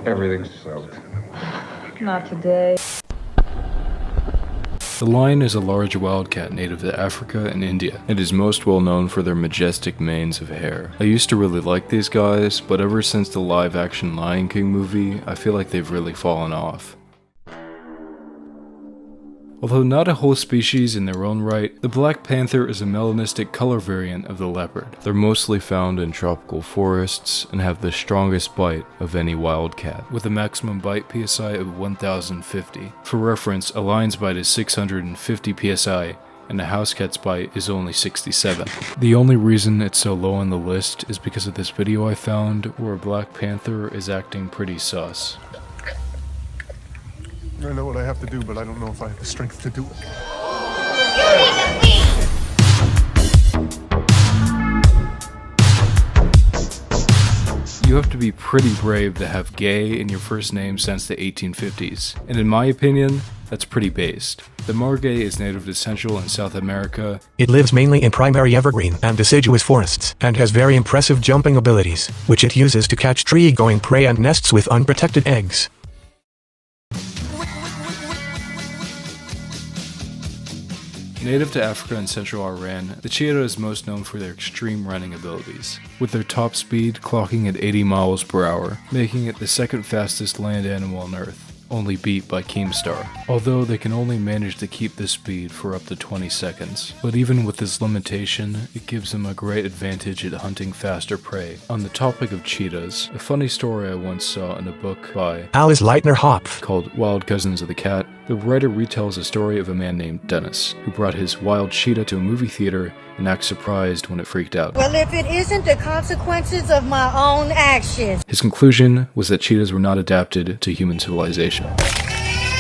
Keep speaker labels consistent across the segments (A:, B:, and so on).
A: Everything's soaked.
B: Not today.
C: The lion is a large wildcat native to Africa and India. It is most well known for their majestic manes of hair. I used to really like these guys, but ever since the live-action Lion King movie, I feel like they've really fallen off. Although not a whole species in their own right, the black panther is a melanistic color variant of the leopard. They're mostly found in tropical forests and have the strongest bite of any wildcat, with a maximum bite PSI of 1050. For reference, a lion's bite is 650 PSI, and a housecat's bite is only 67. The only reason it's so low on the list is because of this video I found where a black panther is acting pretty sus.
D: I know what I have to do, but I don't know if I have the strength to do it.
C: You have to be pretty brave to have gay in your first name since the 1850s, and in my opinion, that's pretty based. The Margay is native to Central and South America.
E: It lives mainly in primary evergreen and deciduous forests, and has very impressive jumping abilities, which it uses to catch tree-going prey and nests with unprotected eggs.
C: Native to Africa and central Iran, the cheetah is most known for their extreme running abilities, with their top speed clocking at 80 miles per hour, making it the second fastest land animal on Earth, only beat by Keemstar, although they can only manage to keep this speed for up to 20 seconds. But even with this limitation, it gives them a great advantage at hunting faster prey. On the topic of cheetahs, a funny story I once saw in a book by
E: Alice Leitner Hopf
C: called Wild Cousins of the Cat. The writer retells a story of a man named Dennis, who brought his wild cheetah to a movie theater and acts surprised when it freaked out.
F: Well, if it isn't the consequences of my own actions.
C: His conclusion was that cheetahs were not adapted to human civilization.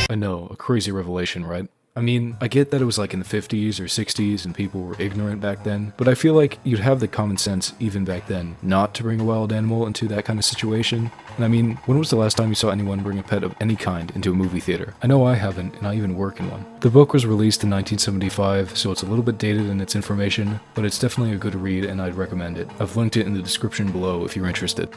C: I know, a crazy revelation, right? I mean, I get that it was like in the 50s or 60s and people were ignorant back then, but I feel like you'd have the common sense even back then not to bring a wild animal into that kind of situation. And I mean, when was the last time you saw anyone bring a pet of any kind into a movie theater? I know I haven't, and I even work in one. The book was released in 1975, so it's a little bit dated in its information, but it's definitely a good read and I'd recommend it. I've linked it in the description below if you're interested.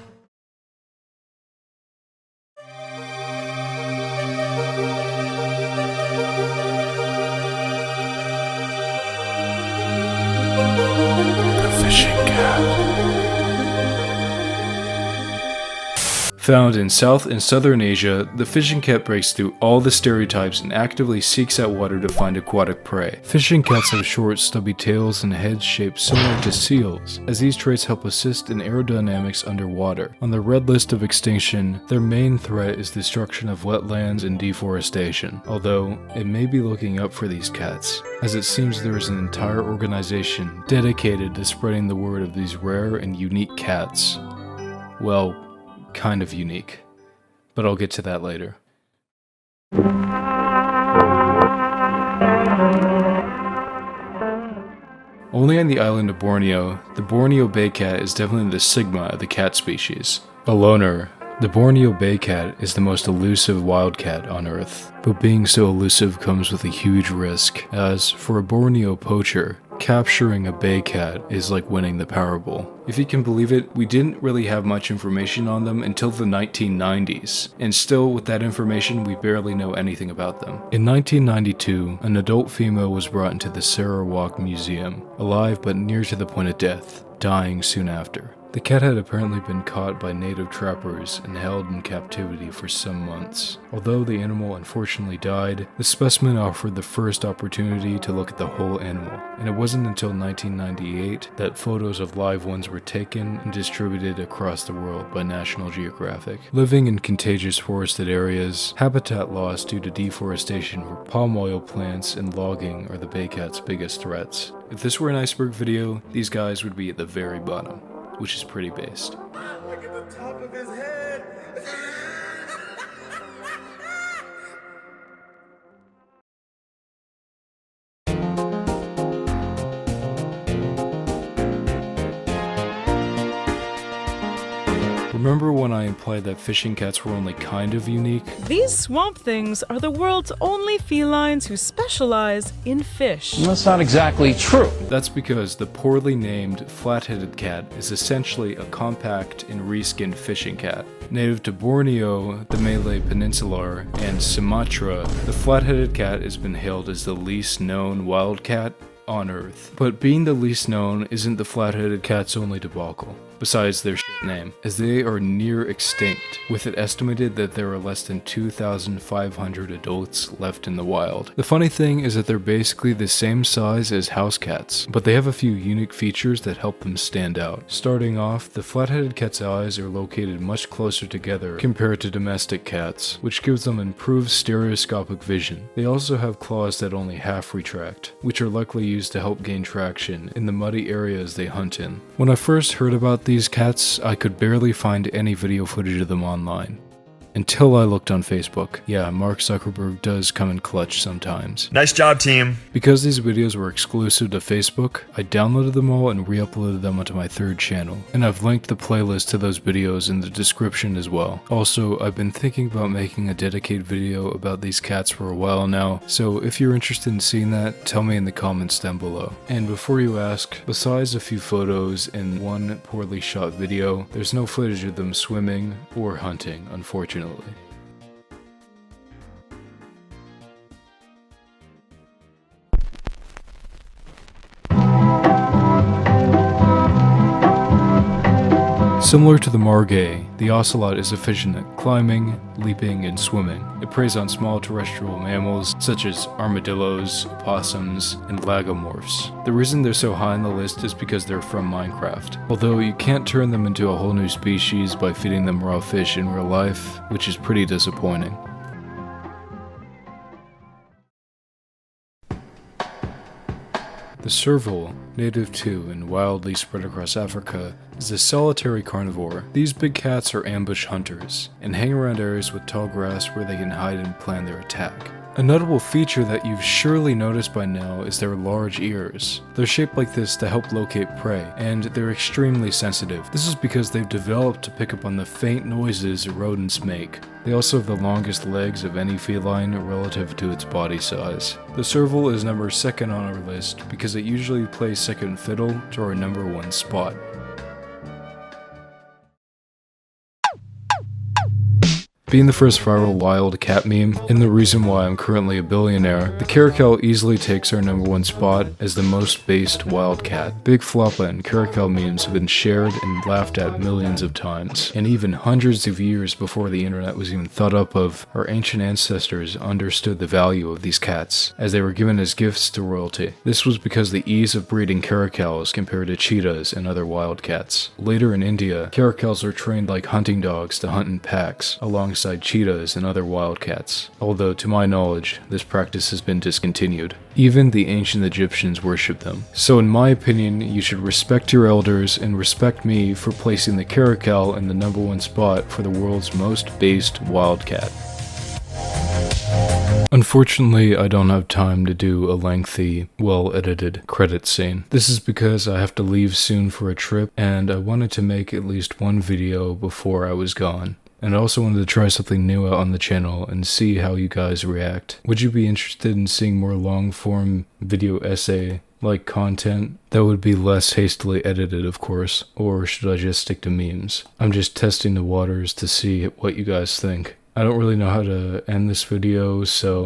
C: Found in South and Southern Asia, the fishing cat breaks through all the stereotypes and actively seeks out water to find aquatic prey. Fishing cats have short, stubby tails and heads shaped similar to seals, as these traits help assist in aerodynamics underwater. On the red list of extinction, their main threat is destruction of wetlands and deforestation, although it may be looking up for these cats, as it seems there is an entire organization dedicated to spreading the word of these rare and unique cats. Well, kind of unique, but I'll get to that later. Only on the island of Borneo, the Borneo Bay Cat is definitely the sigma of the cat species. A loner, the Borneo Bay Cat is the most elusive wildcat on Earth, but being so elusive comes with a huge risk, as for a Borneo poacher, capturing a bay cat is like winning the Powerball. If you can believe it, we didn't really have much information on them until the 1990s, and still with that information we barely know anything about them. In 1992, an adult female was brought into the Sarawak Museum, alive but near to the point of death, dying soon after. The cat had apparently been caught by native trappers and held in captivity for some months. Although the animal unfortunately died, the specimen offered the first opportunity to look at the whole animal, and it wasn't until 1998 that photos of live ones were taken and distributed across the world by National Geographic. Living in contagious forested areas, habitat loss due to deforestation for palm oil plants and logging are the bay cat's biggest threats. If this were an iceberg video, these guys would be at the very bottom, which is pretty based.
D: Look at the top of his head!
C: Remember when I implied that fishing cats were only kind of unique?
A: These swamp things are the world's only felines who specialize in fish.
G: That's not exactly true.
C: That's because the poorly named flat-headed cat is essentially a compact and reskinned fishing cat. Native to Borneo, the Malay Peninsula, and Sumatra, the flat-headed cat has been hailed as the least known wildcat on Earth. But being the least known isn't the flat-headed cat's only debacle, besides their shit name, as they are near extinct, with it estimated that there are less than 2,500 adults left in the wild. The funny thing is that they're basically the same size as house cats, but they have a few unique features that help them stand out. Starting off, the flat-headed cat's eyes are located much closer together compared to domestic cats, which gives them improved stereoscopic vision. They also have claws that only half retract, which are likely used to help gain traction in the muddy areas they hunt in. When I first heard about these cats, I could barely find any video footage of them online. Until I looked on Facebook. Yeah, Mark Zuckerberg does come in clutch sometimes.
H: Nice job, team.
C: Because these videos were exclusive to Facebook, I downloaded them all and re-uploaded them onto my third channel. And I've linked the playlist to those videos in the description as well. Also, I've been thinking about making a dedicated video about these cats for a while now, so if you're interested in seeing that, tell me in the comments down below. And before you ask, besides a few photos and one poorly shot video, there's no footage of them swimming or hunting, unfortunately. Similar to the Margay, the Ocelot is efficient at climbing, leaping, and swimming. It preys on small terrestrial mammals such as armadillos, opossums, and lagomorphs. The reason they're so high on the list is because they're from Minecraft. Although you can't turn them into a whole new species by feeding them raw fish in real life, which is pretty disappointing. The serval, native to and wildly spread across Africa, is a solitary carnivore. These big cats are ambush hunters, and hang around areas with tall grass where they can hide and plan their attack. A notable feature that you've surely noticed by now is their large ears. They're shaped like this to help locate prey, and they're extremely sensitive. This is because they've developed to pick up on the faint noises rodents make. They also have the longest legs of any feline relative to its body size. The serval is number 2nd on our list because it usually plays second fiddle to our number 1 spot. Being the first viral wild cat meme, and the reason why I'm currently a billionaire, the Caracal easily takes our number 1 spot as the most based wildcat. Big Floppa and Caracal memes have been shared and laughed at millions of times, and even hundreds of years before the internet was even thought up of, our ancient ancestors understood the value of these cats, as they were given as gifts to royalty. This was because the ease of breeding Caracals compared to cheetahs and other wildcats. Later in India, Caracals are trained like hunting dogs to hunt in packs, alongside cheetahs and other wildcats, although to my knowledge, this practice has been discontinued. Even the ancient Egyptians worshipped them. So in my opinion, you should respect your elders and respect me for placing the Caracal in the number 1 spot for the world's most based wildcat. Unfortunately, I don't have time to do a lengthy, well-edited credit scene. This is because I have to leave soon for a trip, and I wanted to make at least one video before I was gone. And I also wanted to try something new out on the channel and see how you guys react. Would you be interested in seeing more long-form video essay-like content that would be less hastily edited, of course, or should I just stick to memes? I'm just testing the waters to see what you guys think. I don't really know how to end this video, so